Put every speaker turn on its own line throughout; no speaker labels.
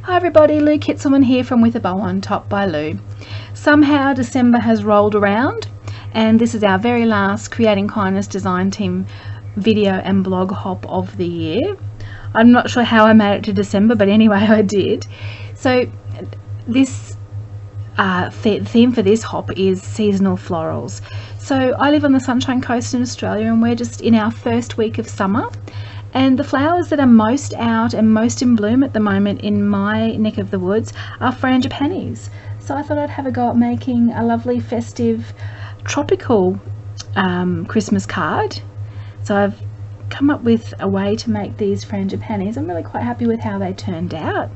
Hi everybody, Lou Kitzelman here from With a Bow on Top by Lou. Somehow December has rolled around and this is our very last Creating Kindness Design Team video and blog hop of the year. I'm not sure how I made it to December, but anyway I did. So this theme for this hop is seasonal florals. So I live on the Sunshine Coast in Australia and we're just in our first week of summer. And the flowers that are most out and most in bloom at the moment in my neck of the woods are frangipanis. So I thought I'd have a go at making a lovely festive tropical Christmas card. So I've come up with a way to make these frangipanis. I'm really quite happy with how they turned out.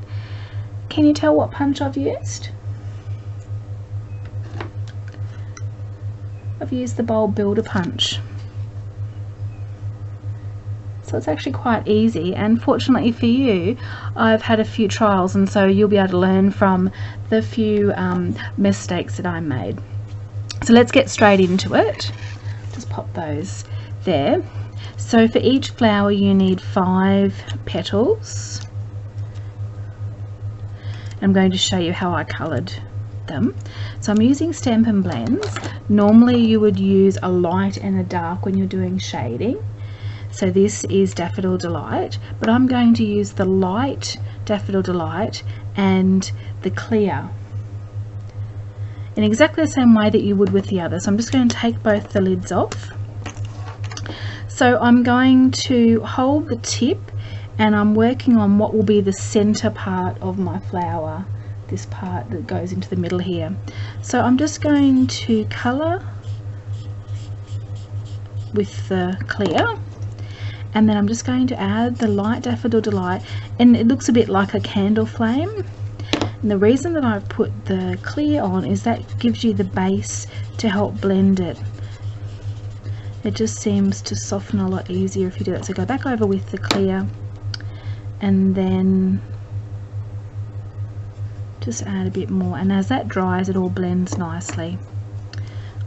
Can you tell what punch I've used? I've used the Bold Builder punch. So it's actually quite easy, and fortunately for you I've had a few trials, and so you'll be able to learn from the few mistakes that I made. So let's get straight into it. Just pop those there. So for each flower you need 5 petals. I'm going to show you how I coloured them. So I'm using Stampin' Blends. Normally you would use a light and a dark when you're doing shading. So this is Daffodil Delight, but I'm going to use the light Daffodil Delight and the clear in exactly the same way that you would with the other. So I'm just going to take both the lids off. So I'm going to hold the tip and I'm working on what will be the center part of my flower, this part that goes into the middle here. So I'm just going to colour with the clear. And then I'm just going to add the light Daffodil Delight, and it looks a bit like a candle flame. And the reason that I've put the clear on is that gives you the base to help blend it. It just seems to soften a lot easier if you do that. So go back over with the clear and then just add a bit more, and as that dries it all blends nicely.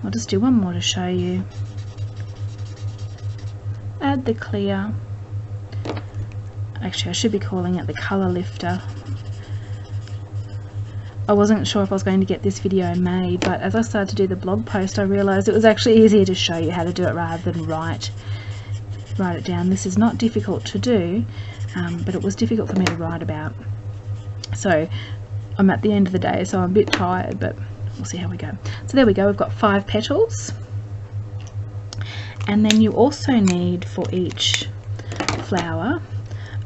I'll just do one more to show you. Add the clear. Actually I should be calling it the colour lifter. I wasn't sure if I was going to get this video made, but as I started to do the blog post I realised it was actually easier to show you how to do it rather than write it down. This is not difficult to do, but it was difficult for me to write about. So I'm at the end of the day, so I'm a bit tired, but we'll see how we go. So there we go, we've got 5 petals. And then you also need for each flower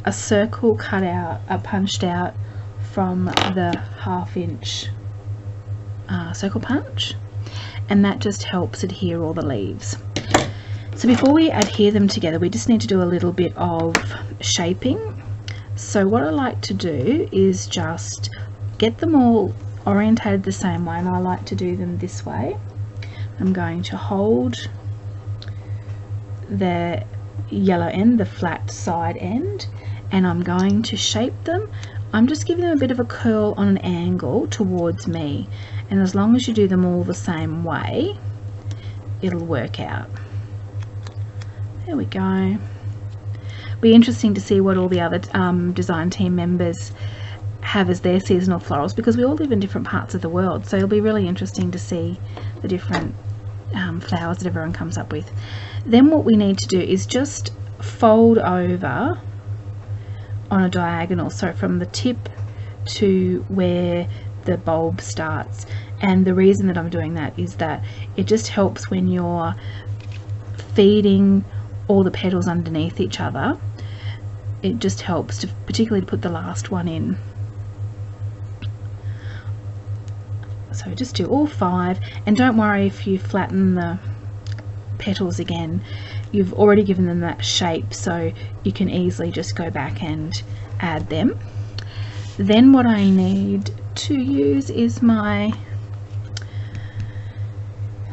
a circle cut out, punched out from the 1/2 inch circle punch, and that just helps adhere all the leaves. So before we adhere them together we just need to do a little bit of shaping. So what I like to do is just get them all orientated the same way, and I like to do them this way. I'm going to hold the yellow end, the flat side end, and I'm going to shape them. I'm just giving them a bit of a curl on an angle towards me, and as long as you do them all the same way it'll work out. There we go. Be interesting to see what all the other design team members have as their seasonal florals, because we all live in different parts of the world, so it'll be really interesting to see the different flowers that everyone comes up with. Then what we need to do is just fold over on a diagonal, so from the tip to where the bulb starts. And the reason that I'm doing that is that it just helps when you're feeding all the petals underneath each other. It just helps to particularly put the last one in. So just do all 5, and don't worry if you flatten the petals again, you've already given them that shape, so you can easily just go back and add them. Then what I need to use is my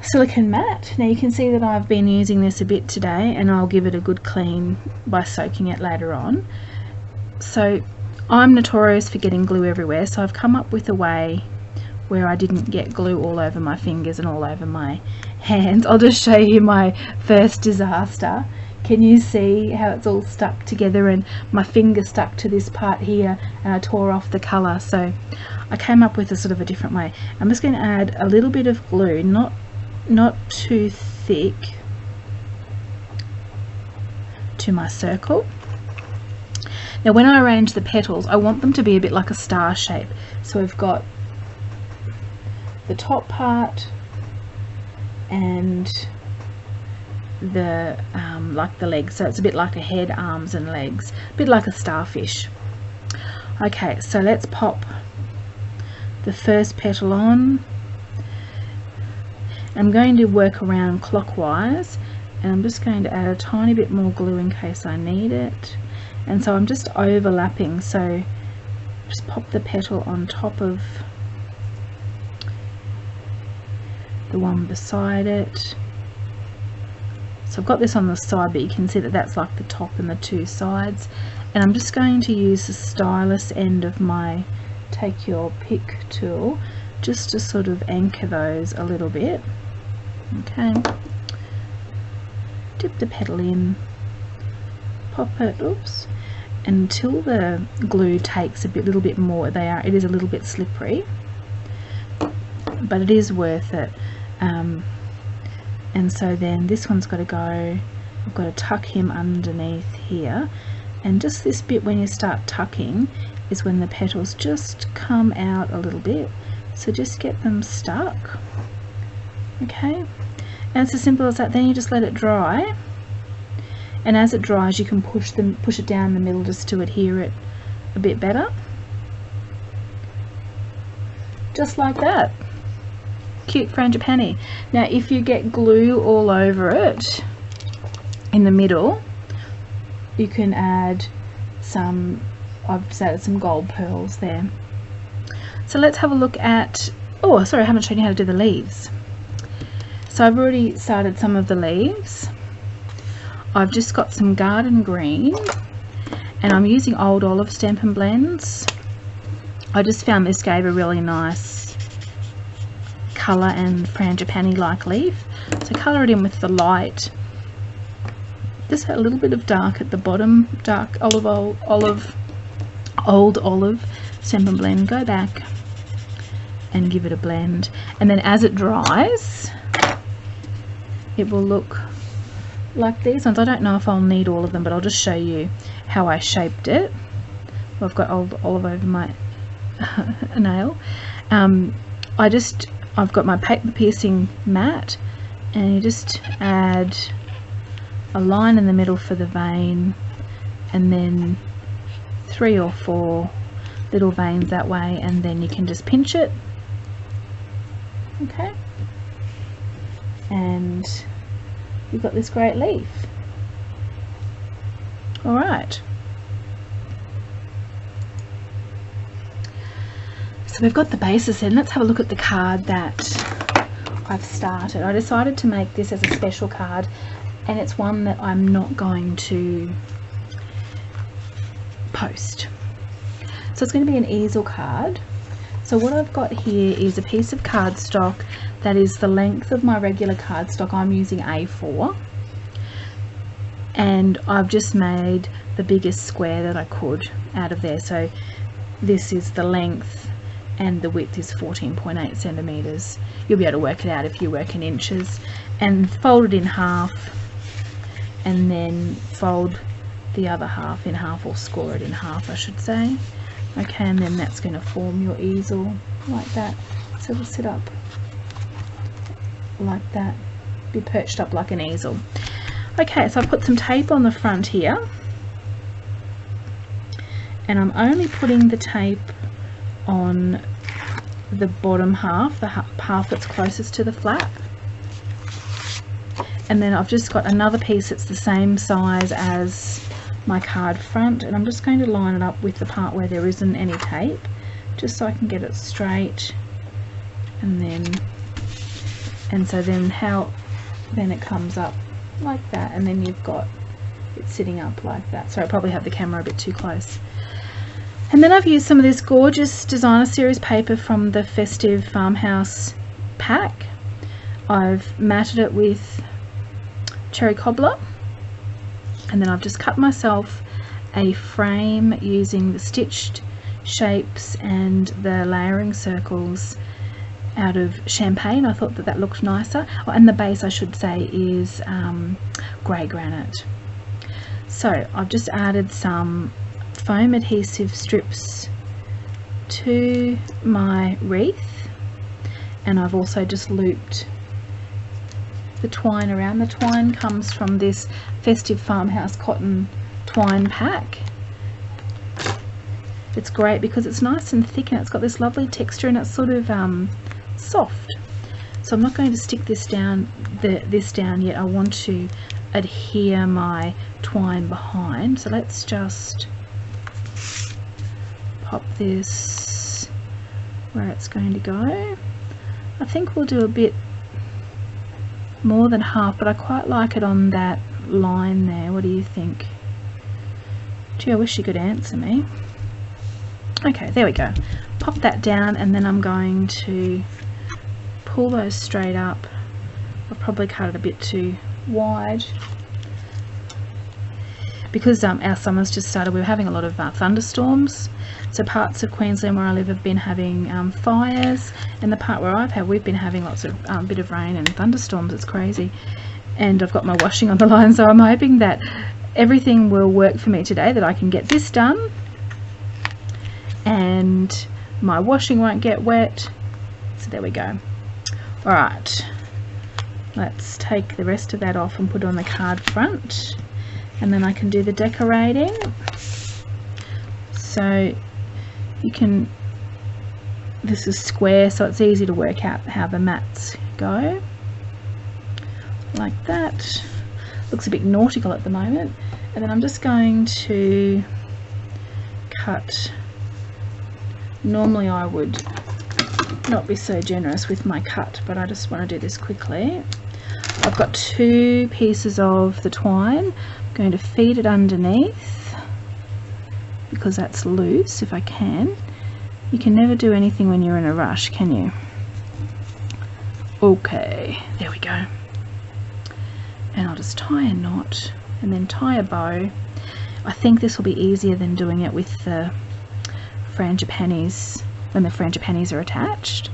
silicone mat. Now you can see that I've been using this a bit today, and I'll give it a good clean by soaking it later on. So I'm notorious for getting glue everywhere, so I've come up with a way where I didn't get glue all over my fingers and all over my hands. I'll just show you my first disaster. Can you see how it's all stuck together, and my finger stuck to this part here and I tore off the colour? So I came up with a sort of a different way. I'm just going to add a little bit of glue, not too thick, to my circle. Now when I arrange the petals, I want them to be a bit like a star shape. So we've got the top part and the like the legs, so it's a bit like a head, arms and legs, a bit like a starfish. Okay, so let's pop the first petal on. I'm going to work around clockwise, and I'm just going to add a tiny bit more glue in case I need it. And so I'm just overlapping, so just pop the petal on top of the one beside it. So I've got this on the side, but you can see that that's like the top and the two sides. And I'm just going to use the stylus end of my take your pick tool just to sort of anchor those a little bit. Okay, dip the petal in, pop it, oops, until the glue takes a little bit more. It is a little bit slippery, but it is worth it. And so then this one's got to go, I've got to tuck him underneath here, and just this bit when you start tucking is when the petals just come out a little bit, so just get them stuck. Okay, and it's as simple as that. Then you just let it dry, and as it dries you can push it down the middle just to adhere it a bit better, just like that. Cute frangipani. Now if you get glue all over it in the middle, you can add some, I've just added some gold pearls there. So let's have a look at, oh sorry, I haven't shown you how to do the leaves. So I've already started some of the leaves. I've just got some garden green, and I'm using Old Olive Stampin' Blends. I just found this gave a really nice colour and frangipani like leaf. So colour it in with the light, just a little bit of dark at the bottom, dark Old Olive Stampin' Blend. Go back and give it a blend, and then as it dries it will look like these ones. I don't know if I'll need all of them, but I'll just show you how I shaped it. Well, I've got Old Olive over my nail. I've got my paper piercing mat, and you just add a line in the middle for the vein, and then 3 or 4 little veins that way, and then you can just pinch it. Okay, and you've got this great leaf. All right, so we've got the basis in. Let's have a look at the card that I've started. I decided to make this as a special card, and it's one that I'm not going to post. So it's going to be an easel card. So what I've got here is a piece of cardstock that is the length of my regular cardstock. I'm using A4, and I've just made the biggest square that I could out of there. So this is the length, and the width is 14.8 centimeters. You'll be able to work it out if you work in inches. And fold it in half, and then fold the other half in half, or score it in half I should say. Okay, and then that's going to form your easel like that. So it'll sit up like that, be perched up like an easel. Okay, so I've put some tape on the front here, and I'm only putting the tape on the bottom half, the half that's closest to the flap. And then I've just got another piece that's the same size as my card front, and I'm just going to line it up with the part where there isn't any tape, just so I can get it straight. And so then it comes up like that, and then you've got it sitting up like that. So I probably have the camera a bit too close. And then I've used some of this gorgeous designer series paper from the Festive Farmhouse pack. I've matted it with cherry cobbler, And then I've just cut myself a frame using the stitched shapes and the layering circles out of champagne. I thought that that looked nicer. Oh, and the base, I should say, is grey granite. So I've just added some foam adhesive strips to my wreath, and I've also just looped the twine around. The twine comes from this Festive Farmhouse cotton twine pack. It's great because it's nice and thick and it's got this lovely texture and it's sort of soft. So I'm not going to stick this down yet. I want to adhere my twine behind. So let's just pop this where it's going to go. I think we'll do a bit more than half, but I quite like it on that line there. What do you think? Gee, I wish you could answer me. Okay, there we go. Pop that down, and then I'm going to pull those straight up. I'll probably cut it a bit too wide because our summer's just started. We're having a lot of thunderstorms. So parts of Queensland where I live have been having fires, and the part where we've been having lots of bit of rain and thunderstorms. It's crazy. And I've got my washing on the line, so I'm hoping that everything will work for me today, that I can get this done and my washing won't get wet. So there we go. Alright, let's take the rest of that off and put it on the card front, and then I can do the decorating. So you can, this is square, so it's easy to work out how the mats go, like that. Looks a bit nautical at the moment. And then I'm just going to cut. Normally I would not be so generous with my cut, but I just want to do this quickly. I've got 2 pieces of the twine. I'm going to feed it underneath because that's loose if I can. You can never do anything when you're in a rush, can you? Okay, there we go. And I'll just tie a knot and then tie a bow. I think this will be easier than doing it with the frangipanis, when the frangipanis are attached.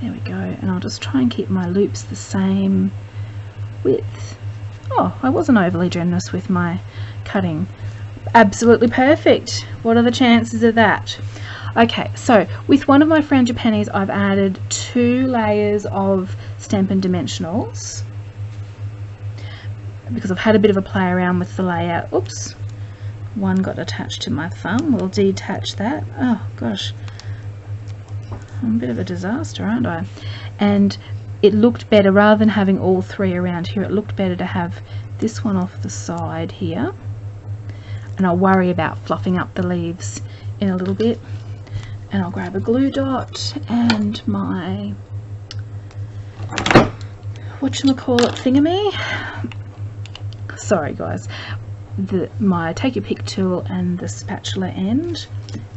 There we go. And I'll just try and keep my loops the same width. Oh, I wasn't overly generous with my cutting. Absolutely perfect. What are the chances of that? Okay, so with one of my frangipanis I've added 2 layers of Stampin' Dimensionals because I've had a bit of a play around with the layout. Oops, one got attached to my thumb. We'll detach that. Oh gosh, I'm a bit of a disaster, aren't I? And it looked better, rather than having all 3 around here, it looked better to have this one off the side here. And I'll worry about fluffing up the leaves in a little bit. And I'll grab a glue dot and my whatchamacallit thingamy. Sorry guys, my take your pick tool and the spatula end,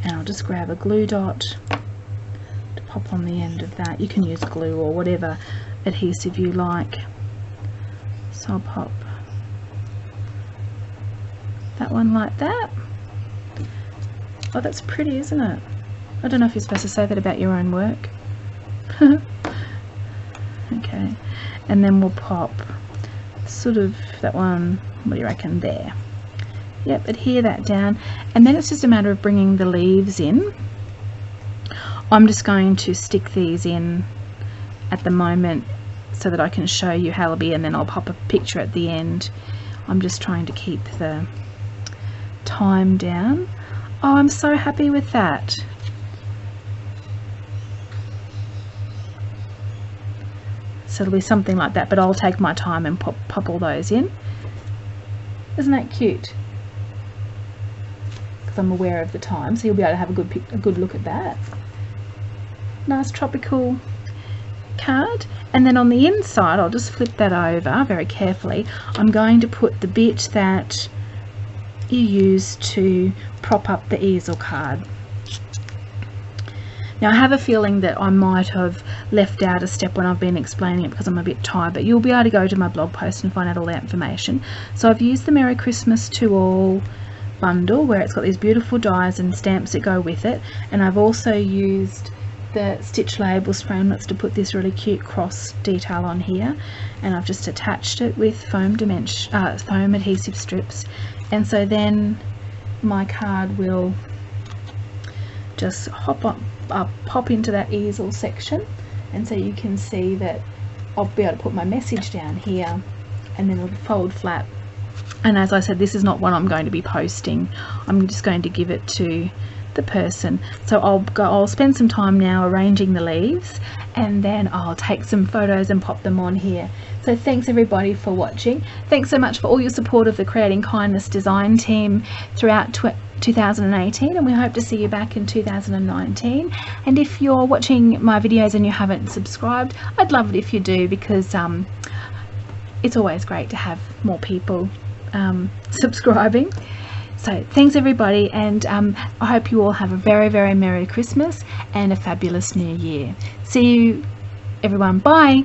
and I'll just grab a glue dot to pop on the end of that. You can use glue or whatever adhesive you like. So I'll pop that one like that. Oh, that's pretty, isn't it? I don't know if you're supposed to say that about your own work. Okay, and then we'll pop sort of that one, what do you reckon, there. Yep, adhere that down, and then it's just a matter of bringing the leaves in. I'm just going to stick these in at the moment so that I can show you how it'll be, and then I'll pop a picture at the end. I'm just trying to keep the time down. Oh, I'm so happy with that. So it'll be something like that, but I'll take my time and pop all those in. Isn't that cute? Because I'm aware of the time, so you'll be able to have a good look at that. Nice tropical card. And then on the inside, I'll just flip that over very carefully. I'm going to put the bit that you use to prop up the easel card. Now I have a feeling that I might have left out a step when I've been explaining it because I'm a bit tired, but you'll be able to go to my blog post and find out all that information. So I've used the Merry Christmas to All bundle where it's got these beautiful dies and stamps that go with it, and I've also used the Stitch Labels framelits to put this really cute cross detail on here, and I've just attached it with foam adhesive strips, and so then my card will just pop into that easel section, and so you can see that I'll be able to put my message down here, and then it'll fold flat. And as I said, this is not one I'm going to be posting. I'm just going to give it to the person. So I'll spend some time now arranging the leaves, and then I'll take some photos and pop them on here. So thanks everybody for watching. Thanks so much for all your support of the Creating Kindness design team throughout 2018, and we hope to see you back in 2019. And if you're watching my videos and you haven't subscribed, I'd love it if you do, because it's always great to have more people subscribing. So thanks everybody, and I hope you all have a very, very Merry Christmas and a fabulous New Year. See you everyone. Bye.